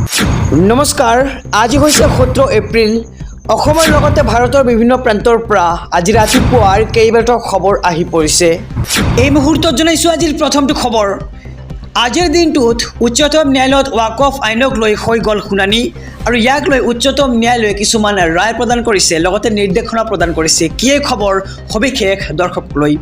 নমস্কাৰ, আজি হৈছে 17 এপ্ৰিল। অসমৰ লগতে ভাৰতৰ বিভিন্ন প্ৰান্তৰ পৰা আজি ৰাতিপুৱাৰ কেইবাটাও খবৰ আহি পৰিছে। এই মুহূৰ্তত জনাইছোঁ আজিৰ প্ৰথমটো খবৰ। আজিৰ দিনটোত উচ্চতম ন্যায়ালয়ত ৱাকফ আইনক লৈ হৈ গ'ল শুনানি আৰু ইয়াক লৈ উচ্চতম ন্যায়ালয়ে কিছুমান ৰায় প্ৰদান কৰিছে, লগতে নিৰ্দেশনা প্ৰদান কৰিছে। কি এই খবৰ সবিশেষ দৰ্শকলৈ।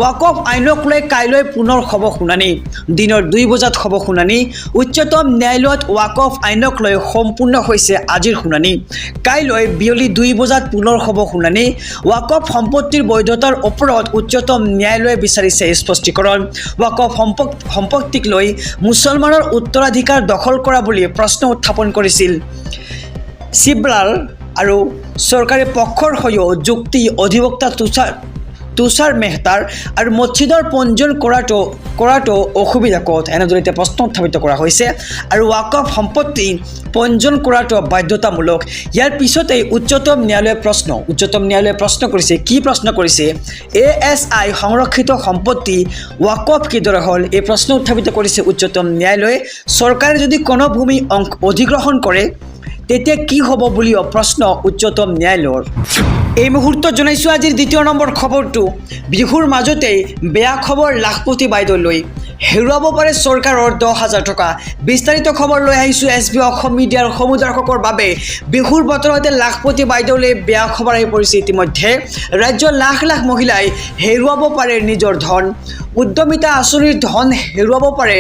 ৱাকফ আইনক লৈ কাইলৈ পুনৰ হ'ব শুনানি। দিনৰ 2 বজাত হ'ব শুনানি। উচ্চতম ন্যায়ালয়ত ৱাকফ আইনক লৈ সম্পূৰ্ণ হৈছে আজিৰ শুনানি। কাইলৈ বিয়লি 2 বজাত পুনৰ হ'ব শুনানি। ৱাকফ সম্পত্তিৰ বৈধতাৰ ওপৰত উচ্চতম ন্যায়ালয়ে বিচাৰিছে স্পষ্টীকৰণ। ৱাকফ সম্পত্তিক লৈ মুছলমানৰ উত্তৰাধিকাৰ দখল কৰা বুলি প্ৰশ্ন উত্থাপন কৰিছিল চিব্ৰাল আৰু চৰকাৰী পক্ষৰ হৈও যুক্তি অধিবক্তা তুষাৰ মেহতাৰ আৰু মছজিদৰ পঞ্জীয়ন কৰাটো অসুবিধা ক'ত, এনেদৰে এতিয়া প্ৰশ্ন উত্থাপিত কৰা হৈছে। আৰু ৱাকফ সম্পত্তি পঞ্জীয়ন কৰাটো বাধ্যতামূলক। ইয়াৰ পিছতেই উচ্চতম ন্যায়ালয়ে প্ৰশ্ন কৰিছে। কি প্ৰশ্ন কৰিছে? ASI সংৰক্ষিত সম্পত্তি ৱাকফ কিদৰে হ'ল, এই প্ৰশ্ন উত্থাপিত কৰিছে উচ্চতম ন্যায়ালয়ে। চৰকাৰে যদি কোনো ভূমি অধিগ্ৰহণ কৰে তেতিয়া কি হ'ব বুলিও প্ৰশ্ন উচ্চতম ন্যায়ালয়ৰ। এই মুহূৰ্তত জনাইছোঁ আজিৰ 2 নম্বৰ খবৰটো। বিহুৰ মাজতেই বেয়া খবৰ লাখপতি বাইদেউলৈ, হেৰুৱাব পাৰে চৰকাৰৰ 10,000 টকা। বিস্তাৰিত খবৰ লৈ আহিছোঁ SB অসম মিডিয়াৰ সমূহ দৰ্শকৰ বাবে। বিহুৰ বতৰতে লাখপতি বাইদেউলৈ বেয়া খবৰ আহি পৰিছে। ইতিমধ্যে ৰাজ্যৰ লাখ লাখ মহিলাই হেৰুৱাব পাৰে নিজৰ ধন। উদ্যমিতা আঁচনিৰ ধন হেৰুৱাব পাৰে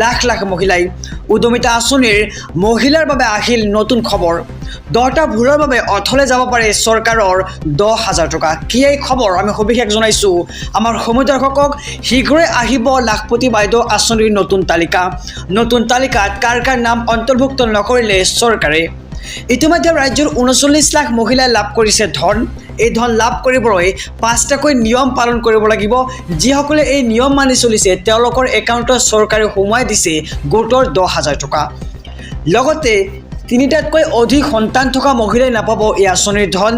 লাখ লাখ মহিলাই। উদ্যমিতা আঁচনিৰ মহিলাৰ বাবে আহিল নতুন খবৰ। 10টা ভুলৰ বাবে অথলে যাব পাৰে চৰকাৰৰ 10,000 টকা। কি এই খবৰ আমি সবিশেষ জনাইছোঁ আমাৰ সমূহ দৰ্শকক। শীঘ্ৰে আহিব লাখপতি বাইদেউ আঁচনিৰ নতুন তালিকা। নতুন তালিকাত কাৰ কাৰ নাম অন্তৰ্ভুক্ত নকৰিলে চৰকাৰে। ইতিমধ্যে ৰাজ্যৰ 39 লাখ মহিলাই লাভ কৰিছে ধন। এই ধন লাভ কৰিবলৈ 5টাকৈ নিয়ম পালন কৰিব লাগিব। যিসকলে এই নিয়ম মানি চলিছে তেওঁলোকৰ একাউণ্টত চৰকাৰে সোমোৱাই দিছে গোটৰ 10,000 টকা। লগতে 3টাতকৈ অধিক সন্তান থকা মহিলাই নাপাব এই আঁচনিৰ ধন।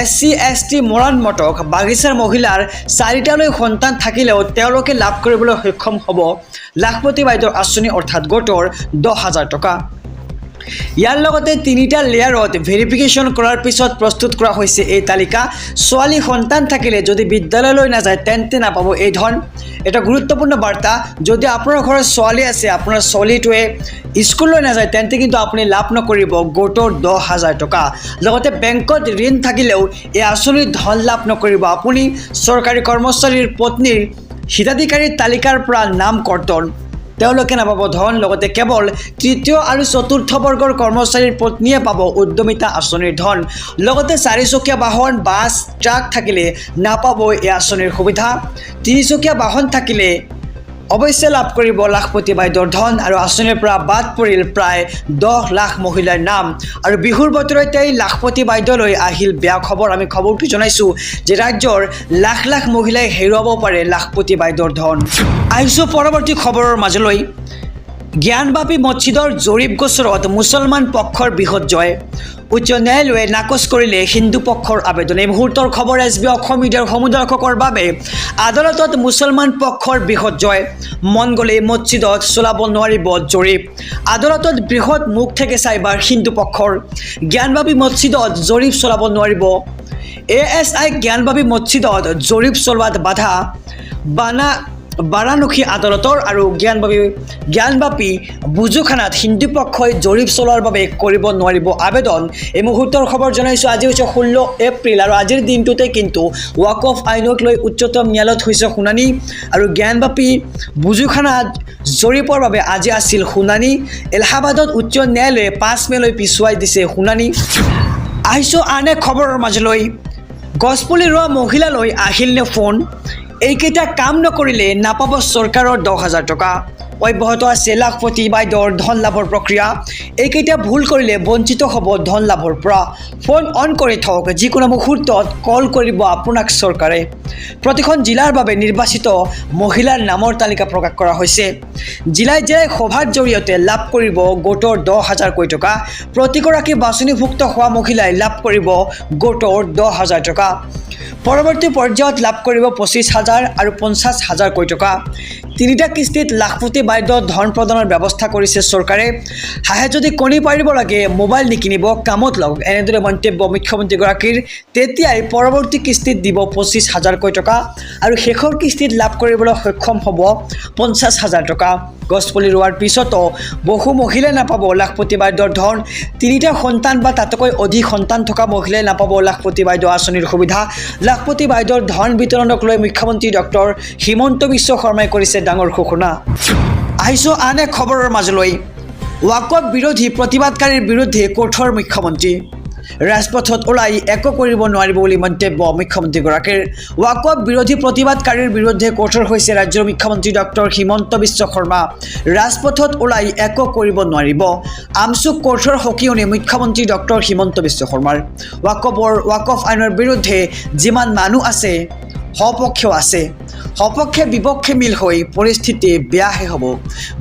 SC ST মৰাণ মটক বাগিচাৰ মহিলাৰ 4টালৈ সন্তান থাকিলেও তেওঁলোকে লাভ কৰিবলৈ সক্ষম হ'ব লাখপতি বাইদেউৰ আঁচনি অৰ্থাৎ গোটৰ 10,000 টকা। ইয়াৰ লগতে 3টা লেয়াৰত ভেৰিফিকেশ্যন কৰাৰ পিছত প্ৰস্তুত কৰা হৈছে এই তালিকা। ছোৱালী সন্তান থাকিলে যদি বিদ্যালয়লৈ নাযায় তেন্তে নাপাব এই ধন। এটা গুৰুত্বপূৰ্ণ বাৰ্তা। যদি আপোনাৰ ঘৰত ছোৱালী আছে, আপোনাৰ ছোৱালীটোৱে স্কুললৈ নাযায় তেন্তে কিন্তু আপুনি লাভ নকৰিব গোটৰ 10,000 টকা। লগতে বেংকত ঋণ থাকিলেও এই আঁচনিৰ ধন লাভ নকৰিব আপুনি। চৰকাৰী কৰ্মচাৰীৰ পত্নীৰ হিতাধিকাৰীৰ তালিকাৰ পৰা নাম কৰ্তন, তেওঁলোকে নাপাব ধন। লগতে কেৱল 3য় আৰু 4ৰ্থ বৰ্গৰ কৰ্মচাৰীৰ পত্নীয়ে পাব উদ্যমিতা আঁচনিৰ ধন। লগতে 4চকীয়া বাহন, বাছ, ট্ৰাক থাকিলে নাপাব এই আঁচনিৰ সুবিধা। 3চকীয়া বাহন থাকিলে অৱশ্যে লাভ কৰিব লাখপতি বাইদেউৰ ধন। আৰু আঁচনিৰ পৰা বাদ পৰিল প্ৰায় 10 লাখ মহিলাৰ নাম। আৰু বিহুৰ বতৰতেই লাখপতি বাইদেউলৈ আহিল বেয়া খবৰ। আমি খবৰটো জনাইছোঁ যে ৰাজ্যৰ লাখ লাখ মহিলাই হেৰুৱাব পাৰে লাখপতি বাইদেউৰ ধন। আহিছোঁ পৰৱৰ্তী খবৰৰ মাজলৈ। জ্ঞানবাপী মছজিদৰ জৰীপ গোচৰত মুছলমান পক্ষৰ বৃহৎ জয়। উচ্চ ন্যায়ালয়ে নাকচ কৰিলে হিন্দু পক্ষৰ আবেদন। এই মুহূৰ্তৰ খবৰ SB অসম মিডিয়াৰ সমূহ দৰ্শকৰ বাবে। আদালতত মুছলমান পক্ষৰ বৃহৎ জয়। মন গ'লে মছজিদত চলাব নোৱাৰিব জৰীপ। আদালতত বৃহৎ মুখ থেকেচা এইবাৰ হিন্দু পক্ষৰ। জ্ঞানবাপী মছজিদত জৰীপ চলাব নোৱাৰিব। ASI জ্ঞানবাপী মছজিদত জৰীপ চলোৱাত বাধা। বাৰাণসী আদালতৰ আৰু জ্ঞানবাপী বুজুখানাত হিন্দু পক্ষই জৰীপ চলোৱাৰ বাবে কৰিব নোৱাৰিব আবেদন। এই মুহূৰ্তৰ খবৰ জনাইছোঁ। আজি হৈছে 16 এপ্ৰিল আৰু আজিৰ দিনটোতে কিন্তু ৱাকফ আইনক লৈ উচ্চতম ন্যায়ালয়ত হৈছে শুনানি আৰু জ্ঞানবাপী বুজুখানাত জৰীপৰ বাবে আজি আছিল শুনানি। এলাহাবাদত উচ্চ ন্যায়ালয়ে 5 মেলৈ পিছুৱাই দিছে শুনানি। আহিছোঁ আন এক খবৰৰ মাজলৈ। গছপুলি ৰোৱা মহিলালৈ আহিলনে ফোন? এইকেইটা কাম নকৰিলে নাপাব চৰকাৰৰ 10,000 টকা। অব্যাহত আছে লাখপতি বাইদেউৰ ধন লাভৰ প্ৰক্ৰিয়া। এইকেইটা ভুল কৰিলে বঞ্চিত হ'ব ধন লাভৰ পৰা। ফোন অন কৰি থওক, যিকোনো মুহূৰ্তত কল কৰিব আপোনাক চৰকাৰে। প্ৰতিখন জিলাৰ বাবে নিৰ্বাচিত মহিলাৰ নামৰ তালিকা প্ৰকাশ কৰা হৈছে। জিলাই জিলাই সভাৰ জৰিয়তে লাভ কৰিব গোটৰ 10,000 টকা। প্ৰতিগৰাকী বাছনিভুক্ত হোৱা মহিলাই লাভ কৰিব গোটৰ 10,000 টকা। পৰৱৰ্তী পৰ্যায়ত লাভ কৰিব 25,000 আৰু 50,000 টকা। তিনিটা কিস্তিত লাখপতি বাধ্য ধন প্ৰদানৰ ব্যৱস্থা কৰিছে চৰকাৰে হাহে যদি কণী পাৰিব লাগে মোবাইল নিকিনিব কামত লওক এনেদৰে মন্তব্য মুখ্যমন্ত্ৰীগৰাকীৰ তেতিয়াই পৰৱৰ্তী কিস্তিত দিব 25,000 টকা আৰু শেষৰ কিস্তিত লাভ কৰিবলৈ সক্ষম হ'ব 50,000 টকা গছপুলি ৰোৱাৰ পিছতো বহু মহিলাই নাপাব লাখপতি বাধ্যৰ ধন তিনিটা সন্তান বা তাতকৈ অধিক সন্তান থকা মহিলাই নাপাব লাখপতি বাধ্য আঁচনিৰ সুবিধা লাখপতি বাধ্যৰ ধন বিতৰণক লৈ মুখ্যমন্ত্ৰী ডক্টৰ হিমন্ত বিশ্ব শৰ্মাই কৰিছে ডাঙৰ ঘোষণা আহিছো আন এক খবৰৰ মাজলৈ ৱাকফ বিৰোধী প্ৰতিবাদকাৰীৰ বিৰুদ্ধে কঠোৰ মুখ্যমন্ত্ৰী ৰাজপথত ওলাই একো কৰিব নোৱাৰিব বুলি মন্তব্য মুখ্যমন্ত্ৰীগৰাকীৰ ৱাকফ বিৰোধী প্ৰতিবাদকাৰীৰ বিৰুদ্ধে কঠোৰ হৈছে ৰাজ্যৰ মুখ্যমন্ত্ৰী ডক্টৰ হিমন্ত বিশ্ব শৰ্মা ৰাজপথত ওলাই একো কৰিব নোৱাৰিব আমচুক কঠোৰ সকিয়নি মুখ্যমন্ত্ৰী ডক্টৰ হিমন্ত বিশ্ব শৰ্মাৰ ৱাকফ আইনৰ বিৰুদ্ধে যিমান মানুহ আছে সপক্ষেও আছে সপক্ষে বিপক্ষে মিল হৈ পৰিস্থিতি বেয়াহে হ'ব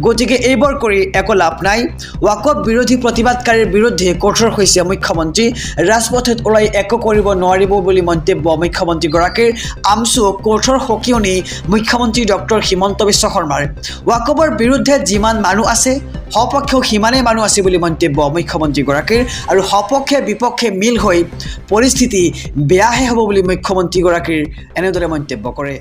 গতিকে এইবোৰ কৰি একো লাভ নাই ৱাকফ বিৰোধী প্ৰতিবাদকাৰীৰ বিৰুদ্ধে কঠোৰ হৈছে মুখ্যমন্ত্ৰী ৰাজপথত ওলাই একো কৰিব নোৱাৰিব বুলি মন্তব্য মুখ্যমন্ত্ৰীগৰাকীৰ আমচু কঠোৰ সকিয়নি মুখ্যমন্ত্ৰী ডক্টৰ হিমন্ত বিশ্ব শৰ্মাৰ ৱাকফৰ বিৰুদ্ধে যিমান মানুহ আছে সপক্ষেও সিমানেই মানুহ আছে বুলি মন্তব্য মুখ্যমন্ত্ৰীগৰাকীৰ আৰু সপক্ষে বিপক্ষে মিল হৈ পৰিস্থিতি বেয়াহে হ'ব বুলি মুখ্যমন্ত্ৰীগৰাকীৰ এনেদৰে মন্তব্য কৰে